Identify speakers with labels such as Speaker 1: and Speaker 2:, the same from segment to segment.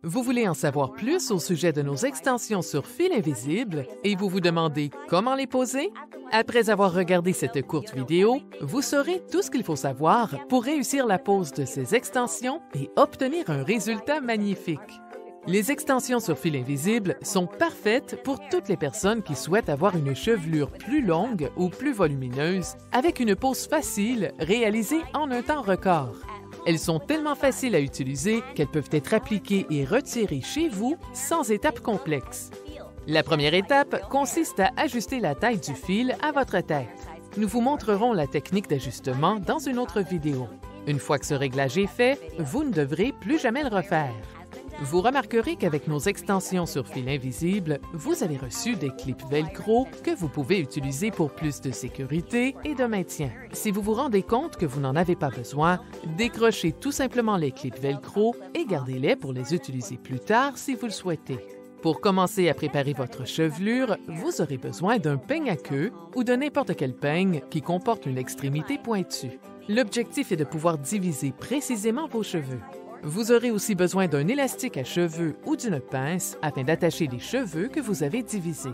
Speaker 1: Vous voulez en savoir plus au sujet de nos extensions sur fil invisible et vous vous demandez comment les poser? Après avoir regardé cette courte vidéo, vous saurez tout ce qu'il faut savoir pour réussir la pose de ces extensions et obtenir un résultat magnifique. Les extensions sur fil invisible sont parfaites pour toutes les personnes qui souhaitent avoir une chevelure plus longue ou plus volumineuse avec une pose facile réalisée en un temps record. Elles sont tellement faciles à utiliser qu'elles peuvent être appliquées et retirées chez vous sans étape complexe. La première étape consiste à ajuster la taille du fil à votre tête. Nous vous montrerons la technique d'ajustement dans une autre vidéo. Une fois que ce réglage est fait, vous ne devrez plus jamais le refaire. Vous remarquerez qu'avec nos extensions sur fil invisible, vous avez reçu des clips velcro que vous pouvez utiliser pour plus de sécurité et de maintien. Si vous vous rendez compte que vous n'en avez pas besoin, décrochez tout simplement les clips velcro et gardez-les pour les utiliser plus tard si vous le souhaitez. Pour commencer à préparer votre chevelure, vous aurez besoin d'un peigne à queue ou de n'importe quel peigne qui comporte une extrémité pointue. L'objectif est de pouvoir diviser précisément vos cheveux. Vous aurez aussi besoin d'un élastique à cheveux ou d'une pince afin d'attacher les cheveux que vous avez divisés.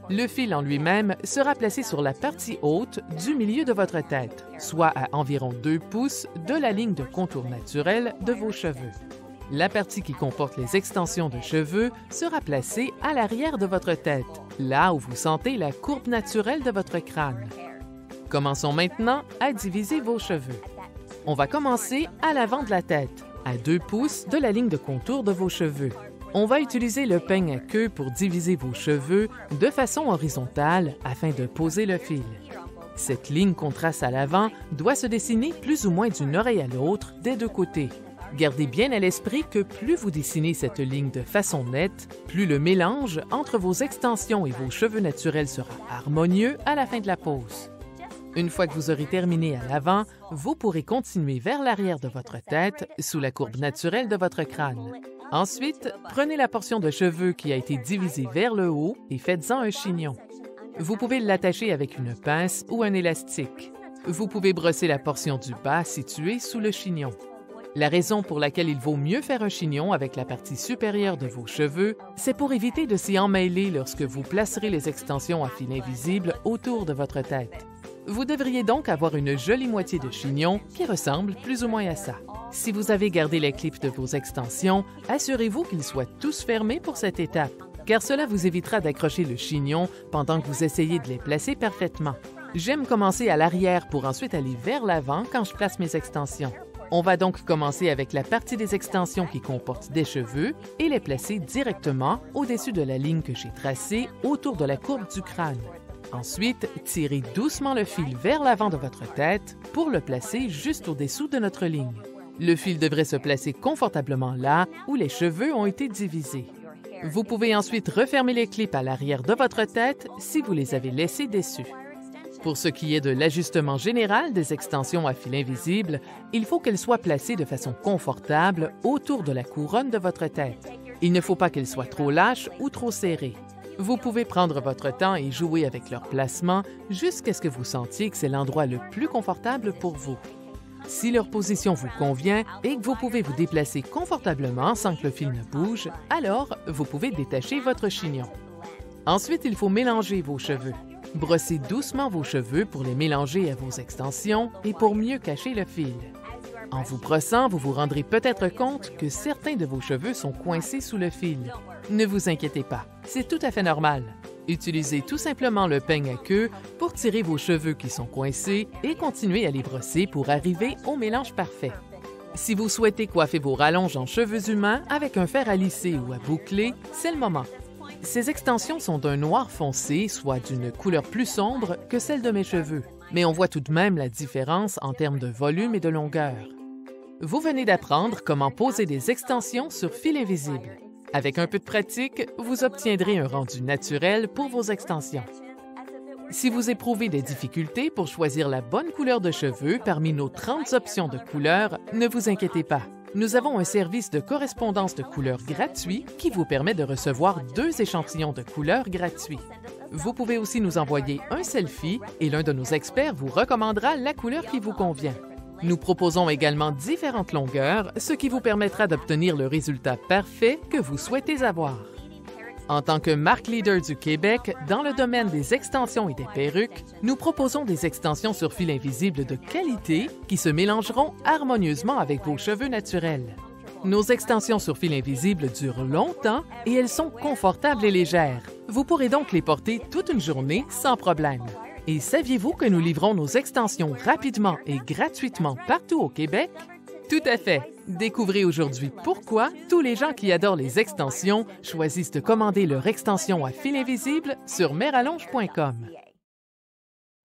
Speaker 1: Le fil en lui-même sera placé sur la partie haute du milieu de votre tête, soit à environ 2 pouces de la ligne de contour naturelle de vos cheveux. La partie qui comporte les extensions de cheveux sera placée à l'arrière de votre tête, là où vous sentez la courbe naturelle de votre crâne. Commençons maintenant à diviser vos cheveux. On va commencer à l'avant de la tête, à 2 pouces de la ligne de contour de vos cheveux. On va utiliser le peigne à queue pour diviser vos cheveux de façon horizontale afin de poser le fil. Cette ligne qu'on trace à l'avant doit se dessiner plus ou moins d'une oreille à l'autre des deux côtés. Gardez bien à l'esprit que plus vous dessinez cette ligne de façon nette, plus le mélange entre vos extensions et vos cheveux naturels sera harmonieux à la fin de la pose. Une fois que vous aurez terminé à l'avant, vous pourrez continuer vers l'arrière de votre tête sous la courbe naturelle de votre crâne. Ensuite, prenez la portion de cheveux qui a été divisée vers le haut et faites-en un chignon. Vous pouvez l'attacher avec une pince ou un élastique. Vous pouvez brosser la portion du bas située sous le chignon. La raison pour laquelle il vaut mieux faire un chignon avec la partie supérieure de vos cheveux, c'est pour éviter de s'y emmêler lorsque vous placerez les extensions à fil invisible autour de votre tête. Vous devriez donc avoir une jolie moitié de chignon qui ressemble plus ou moins à ça. Si vous avez gardé les clips de vos extensions, assurez-vous qu'ils soient tous fermés pour cette étape, car cela vous évitera d'accrocher le chignon pendant que vous essayez de les placer parfaitement. J'aime commencer à l'arrière pour ensuite aller vers l'avant quand je place mes extensions. On va donc commencer avec la partie des extensions qui comporte des cheveux et les placer directement au-dessus de la ligne que j'ai tracée autour de la courbe du crâne. Ensuite, tirez doucement le fil vers l'avant de votre tête pour le placer juste au-dessous de notre ligne. Le fil devrait se placer confortablement là où les cheveux ont été divisés. Vous pouvez ensuite refermer les clips à l'arrière de votre tête si vous les avez laissés dessus. Pour ce qui est de l'ajustement général des extensions à fil invisible, il faut qu'elles soient placées de façon confortable autour de la couronne de votre tête. Il ne faut pas qu'elles soient trop lâches ou trop serrées. Vous pouvez prendre votre temps et jouer avec leur placement jusqu'à ce que vous sentiez que c'est l'endroit le plus confortable pour vous. Si leur position vous convient et que vous pouvez vous déplacer confortablement sans que le fil ne bouge, alors vous pouvez détacher votre chignon. Ensuite, il faut mélanger vos cheveux. Brossez doucement vos cheveux pour les mélanger à vos extensions et pour mieux cacher le fil. En vous brossant, vous vous rendrez peut-être compte que certains de vos cheveux sont coincés sous le fil. Ne vous inquiétez pas, c'est tout à fait normal. Utilisez tout simplement le peigne à queue pour tirer vos cheveux qui sont coincés et continuez à les brosser pour arriver au mélange parfait. Si vous souhaitez coiffer vos rallonges en cheveux humains avec un fer à lisser ou à boucler, c'est le moment. Ces extensions sont d'un noir foncé, soit d'une couleur plus sombre que celle de mes cheveux, mais on voit tout de même la différence en termes de volume et de longueur. Vous venez d'apprendre comment poser des extensions sur fil invisible. Avec un peu de pratique, vous obtiendrez un rendu naturel pour vos extensions. Si vous éprouvez des difficultés pour choisir la bonne couleur de cheveux parmi nos 30 options de couleurs, ne vous inquiétez pas. Nous avons un service de correspondance de couleurs gratuit qui vous permet de recevoir 2 échantillons de couleurs gratuits. Vous pouvez aussi nous envoyer un selfie et l'un de nos experts vous recommandera la couleur qui vous convient. Nous proposons également différentes longueurs, ce qui vous permettra d'obtenir le résultat parfait que vous souhaitez avoir. En tant que marque leader du Québec dans le domaine des extensions et des perruques, nous proposons des extensions sur fil invisible de qualité qui se mélangeront harmonieusement avec vos cheveux naturels. Nos extensions sur fil invisible durent longtemps et elles sont confortables et légères. Vous pourrez donc les porter toute une journée sans problème. Et saviez-vous que nous livrons nos extensions rapidement et gratuitement partout au Québec? Tout à fait! Découvrez aujourd'hui pourquoi tous les gens qui adorent les extensions choisissent de commander leur extension à fil invisible sur merallonge.com.